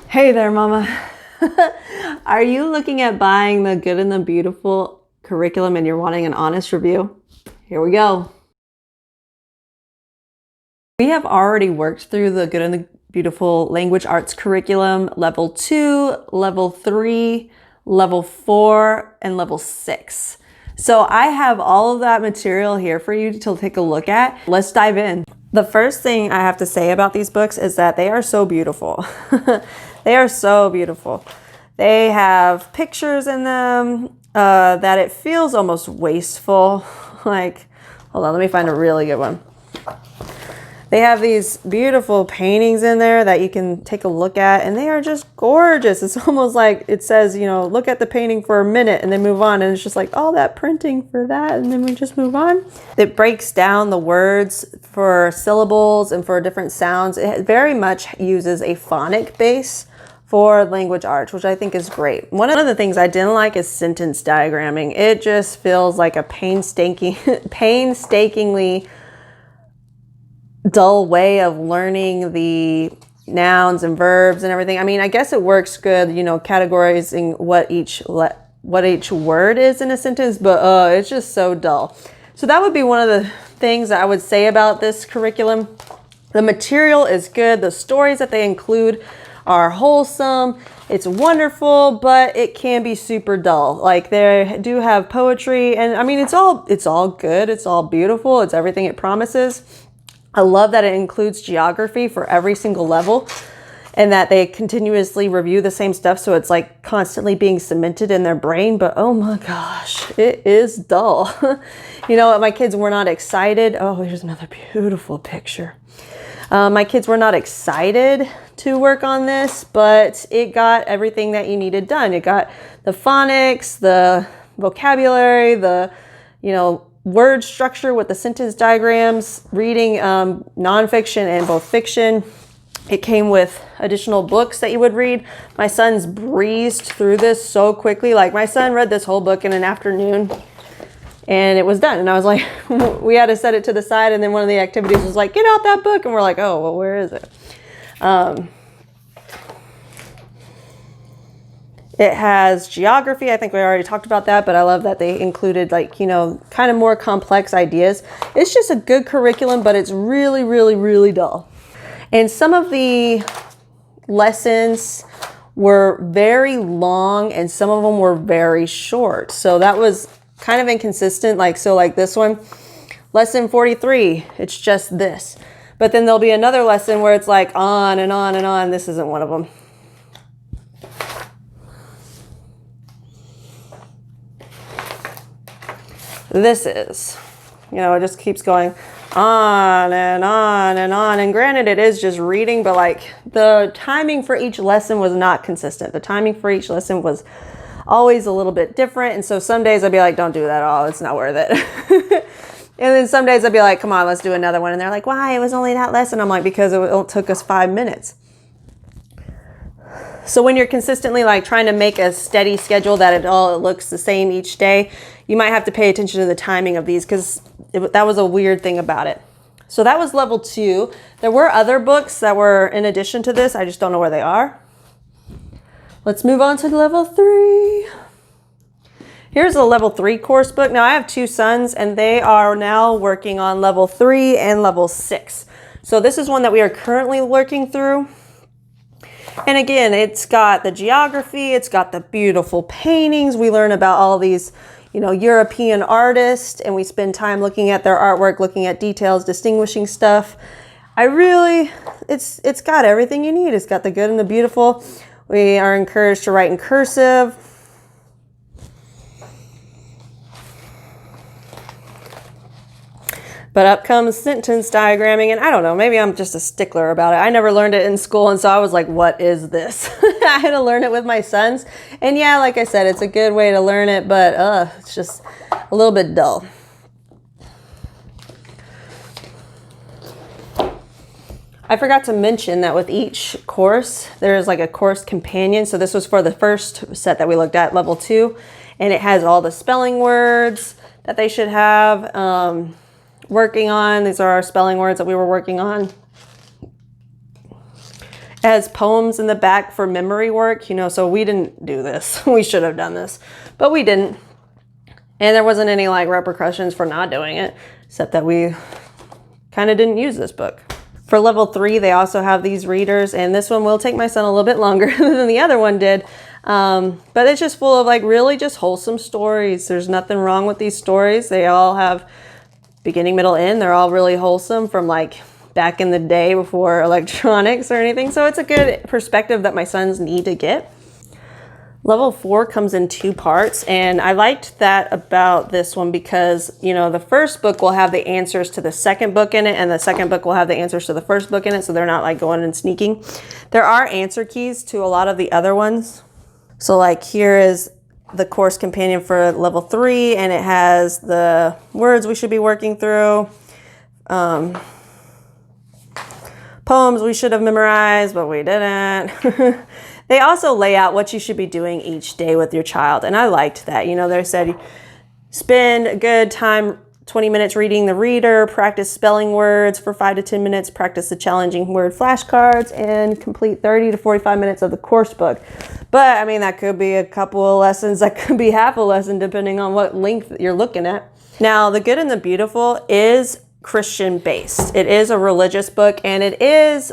Hey there, Mama. Are you looking at buying the Good and the Beautiful curriculum and you're wanting an honest review? Here we go. We have already worked through the Good and the Beautiful language arts curriculum, level 2, level 3, level 4, and level 6. So I have all of that material here for you to take a look at. Let's dive in. The first thing I have to say about these books is that they are so beautiful. They are so beautiful. They have pictures in them that it feels almost wasteful. Like, hold on, let me find a really good one. They have these beautiful paintings in there that you can take a look at, and they are just gorgeous. It's almost like it says, you know, look at the painting for a minute and then move on. And it's just like all that printing for that, and then we just move on. It breaks down the words for syllables and for different sounds. It very much uses a phonic base for language arts, which I think is great. One of the things I didn't like is sentence diagramming. It just feels like a painstakingly dull way of learning the nouns and verbs and everything. I mean, I guess it works good, you know, categorizing what each word is in a sentence, but it's just so dull. So that would be one of the things that I would say about this curriculum. The material is good. The stories that they include are wholesome. It's wonderful, but it can be super dull. Like, they do have poetry, and I mean, it's all good. It's all beautiful. It's everything it promises. I love that it includes geography for every single level, and that they continuously review the same stuff, so it's like constantly being cemented in their brain. But oh my gosh, it is dull. You know what? My kids were not excited. Oh, here's another beautiful picture. My kids were not excited to work on this, but it got everything that you needed done. It got the phonics, the vocabulary, the, you know, word structure with the sentence diagrams, reading nonfiction and both fiction. It came with additional books that you would read. My son's breezed through this so quickly. Like, my son read this whole book in an afternoon and it was done. And I was like, we had to set it to the side. And then one of the activities was like, get out that book. And we're like, oh, well, where is it? It has geography. I think we already talked about that, but I love that they included, like, you know, kind of more complex ideas. It's just a good curriculum, but it's really, really, really dull. And some of the lessons were very long and some of them were very short. So that was kind of inconsistent. Like, so like this one, lesson 43, it's just this. But then there'll be another lesson where it's like on and on and on. This isn't one of them. This is, you know, it just keeps going on and on and on. And granted, it is just reading, but like the timing for each lesson was not consistent. The timing for each lesson was always a little bit different. And so some days I'd be like, don't do that at all. It's not worth it. And then some days I'd be like, come on, let's do another one. And they're like, why? It was only that lesson. I'm like, because it took us 5 minutes. So when you're consistently like trying to make a steady schedule that it looks the same each day, you might have to pay attention to the timing of these, because that was a weird thing about it. So that was level 2. There were other books that were in addition to this. I just don't know where they are. Let's move on to level 3. Here's a level 3 course book. Now I have 2 sons and they are now working on level 3 and level 6. So this is one that we are currently working through. And again, it's got the geography, it's got the beautiful paintings. We learn about all these, you know, European artists, and we spend time looking at their artwork, looking at details, distinguishing stuff. It's got everything you need. It's got the good and the beautiful. We are encouraged to write in cursive. But up comes sentence diagramming, and I don't know, maybe I'm just a stickler about it. I never learned it in school, and so I was like, what is this? I had to learn it with my sons. And yeah, like I said, it's a good way to learn it, but it's just a little bit dull. I forgot to mention that with each course, there's like a course companion. So this was for the first set that we looked at, level 2, and it has all the spelling words that they should have. Working on. These are our spelling words that we were working on. has poems in the back for memory work, you know, so we didn't do this. We should have done this, but we didn't. And there wasn't any like repercussions for not doing it, except that we kind of didn't use this book. For level 3, they also have these readers, and this one will take my son a little bit longer than the other one did. But it's just full of like really just wholesome stories. There's nothing wrong with these stories. They all have beginning, middle, end. They're all really wholesome from like back in the day before electronics or anything. So it's a good perspective that my sons need to get. Level 4 comes in 2 parts, and I liked that about this one because, you know, the first book will have the answers to the second book in it, and the second book will have the answers to the first book in it, so they're not like going and sneaking. There are answer keys to a lot of the other ones. So like here is the course companion for level 3, and it has the words we should be working through, poems we should have memorized, but we didn't. They also lay out what you should be doing each day with your child, and I liked that. You know, they said spend a good time, 20 minutes reading the reader, practice spelling words for 5 to 10 minutes, practice the challenging word flashcards, and complete 30 to 45 minutes of the course book. But I mean, that could be a couple of lessons, that could be half a lesson, depending on what length you're looking at. Now, The Good and the Beautiful is Christian based. It is a religious book, and it is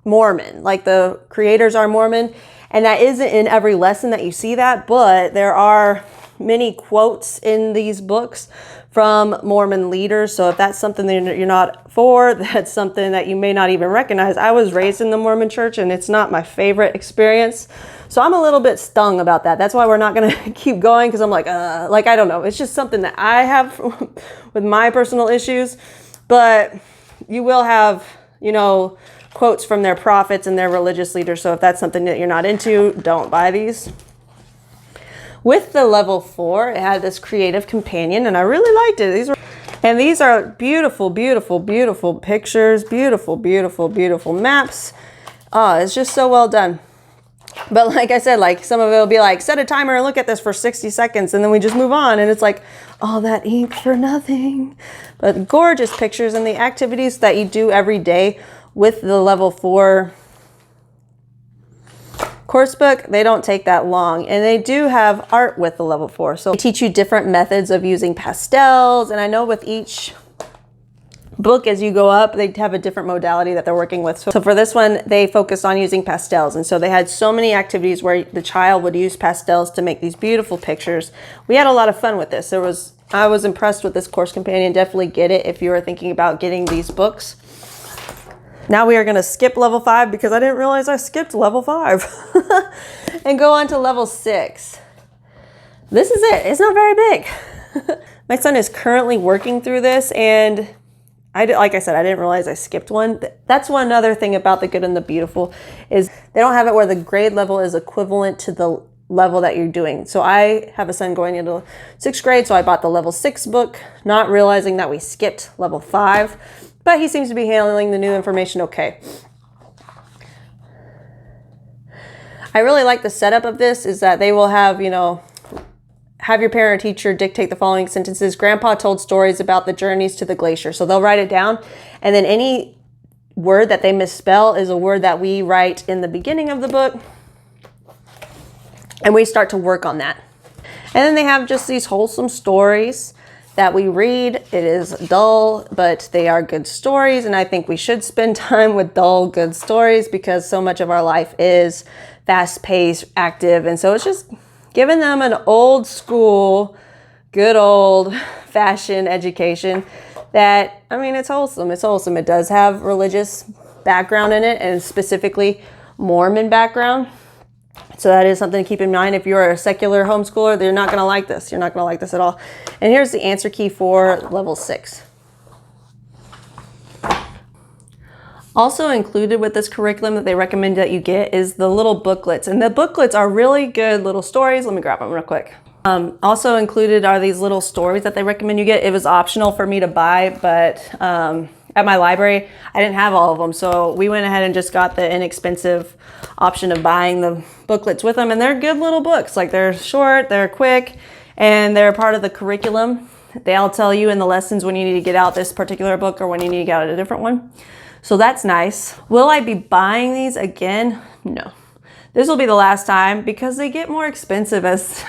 Mormon, like the creators are Mormon, and that isn't in every lesson that you see that, but there are many quotes in these books from Mormon leaders. So if that's something that you're not for, that's something that you may not even recognize. I was raised in the Mormon church, and it's not my favorite experience, so I'm a little bit stung about that. That's why we're not going to keep going, because I'm like I don't know, it's just something that I have with my personal issues. But you will have, you know, quotes from their prophets and their religious leaders. So if that's something that you're not into, don't buy these. With the level 4, it had this creative companion, and I really liked it. These are beautiful, beautiful, beautiful pictures, beautiful, beautiful, beautiful maps. Oh, it's just so well done. But like I said, like some of it will be like, set a timer and look at this for 60 seconds, and then we just move on, and it's like all that ink for nothing. But gorgeous pictures, and the activities that you do every day with the level 4 course book, they don't take that long, and they do have art with the level 4. So they teach you different methods of using pastels, and I know with each book as you go up, they have a different modality that they're working with. So for this one, they focused on using pastels, and so they had so many activities where the child would use pastels to make these beautiful pictures. We had a lot of fun with this. I was impressed with this course companion. Definitely get it if you are thinking about getting these books. Now we are going to skip level 5 because I didn't realize I skipped level 5 and go on to level 6. This is it. It's not very big. My son is currently working through this, and like I said, I didn't realize I skipped one. That's one other thing about The Good and the Beautiful is they don't have it where the grade level is equivalent to the level that you're doing. So I have a son going into 6th grade, so I bought the level 6 book, not realizing that we skipped level 5. But he seems to be handling the new information okay. I really like the setup of this is that they will have, you know, have your parent or teacher dictate the following sentences. Grandpa told stories about the journeys to the glacier. So they'll write it down, and then any word that they misspell is a word that we write in the beginning of the book, and we start to work on that. And then they have just these wholesome stories that we read. It is dull, but they are good stories, and I think we should spend time with dull, good stories because so much of our life is fast-paced, active, and so it's just giving them an old school, good old-fashioned education that, I mean, it's wholesome. It's wholesome. It does have religious background in it, and specifically Mormon background. So that is something to keep in mind. If you're a secular homeschooler, you're not going to like this. You're not going to like this at all. And here's the answer key for level 6. Also included with this curriculum that they recommend that you get is the little booklets. And the booklets are really good little stories. Let me grab them real quick. Also included are these little stories that they recommend you get. It was optional for me to buy, but at my library, I didn't have all of them. So we went ahead and just got the inexpensive option of buying the booklets with them. And they're good little books. Like, they're short, they're quick, and they're part of the curriculum. They'll tell you in the lessons when you need to get out this particular book or when you need to get out a different one. So that's nice. Will I be buying these again? No. This will be the last time because they get more expensive as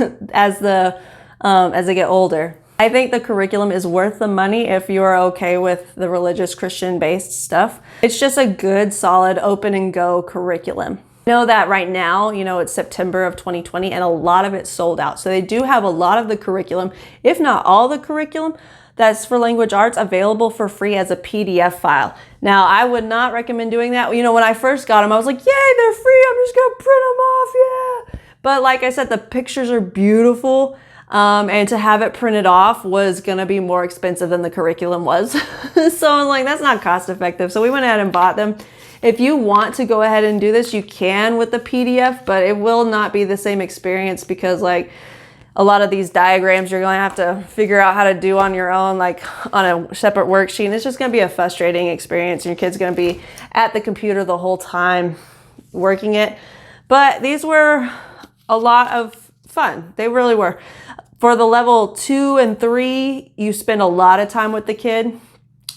they get older. I think the curriculum is worth the money if you're okay with the religious Christian based stuff. It's just a good, solid, open and go curriculum. I know that right now, it's September of 2020 and a lot of it's sold out. So they do have a lot of the curriculum, if not all the curriculum, that's for language arts available for free as a PDF file. Now, I would not recommend doing that. When I first got them, I was like, yay, they're free. I'm just gonna print them off, yeah. But like I said, the pictures are beautiful. And to have it printed off was gonna be more expensive than the curriculum was. So I'm like, that's not cost effective. So we went ahead and bought them. If you want to go ahead and do this, you can with the PDF, but it will not be the same experience because a lot of these diagrams you're going to have to figure out how to do on your own, like on a separate worksheet. And it's just going to be a frustrating experience. Your kid's going to be at the computer the whole time working it. But these were a lot of fun. They really were. For the level 2 and 3, you spend a lot of time with the kid.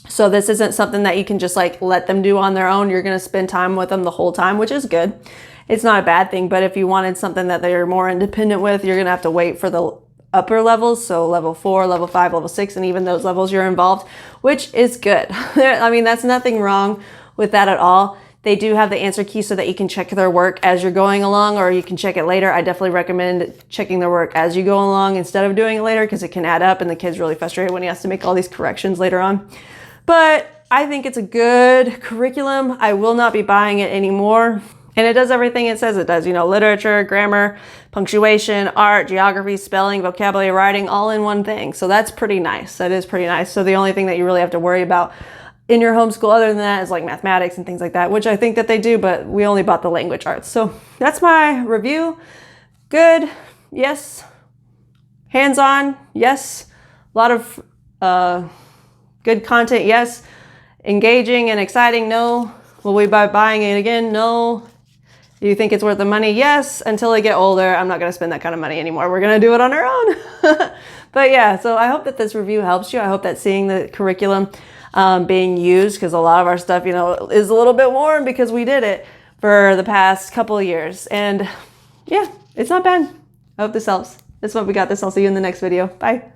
So this isn't something that you can just let them do on their own. You're going to spend time with them the whole time, which is good. It's not a bad thing, but if you wanted something that they're more independent with, you're going to have to wait for the upper levels. So level 4, level 5, level 6, and even those levels you're involved, which is good. I mean, that's nothing wrong with that at all. They do have the answer key so that you can check their work as you're going along, or you can check it later. I definitely recommend checking their work as you go along instead of doing it later because it can add up and the kid's really frustrated when he has to make all these corrections later on. But I think it's a good curriculum. I will not be buying it anymore. And it does everything it says it does, literature, grammar, punctuation, art, geography, spelling, vocabulary, writing, all in one thing. So that's pretty nice. That is pretty nice. So the only thing that you really have to worry about in your homeschool other than that is mathematics and things like that, which I think that they do, but we only bought the language arts. So that's my review. Good, yes. Hands-on, yes. A lot of good content, yes. Engaging and exciting, no. Will we be buying it again? No. Do you think it's worth the money? Yes. Until they get older, I'm not going to spend that kind of money anymore. We're going to do it on our own. But yeah, so I hope that this review helps you. I hope that seeing the curriculum being used, because a lot of our stuff, is a little bit worn because we did it for the past couple of years. And yeah, it's not bad. I hope this helps. That's what we got. I'll see you in the next video. Bye.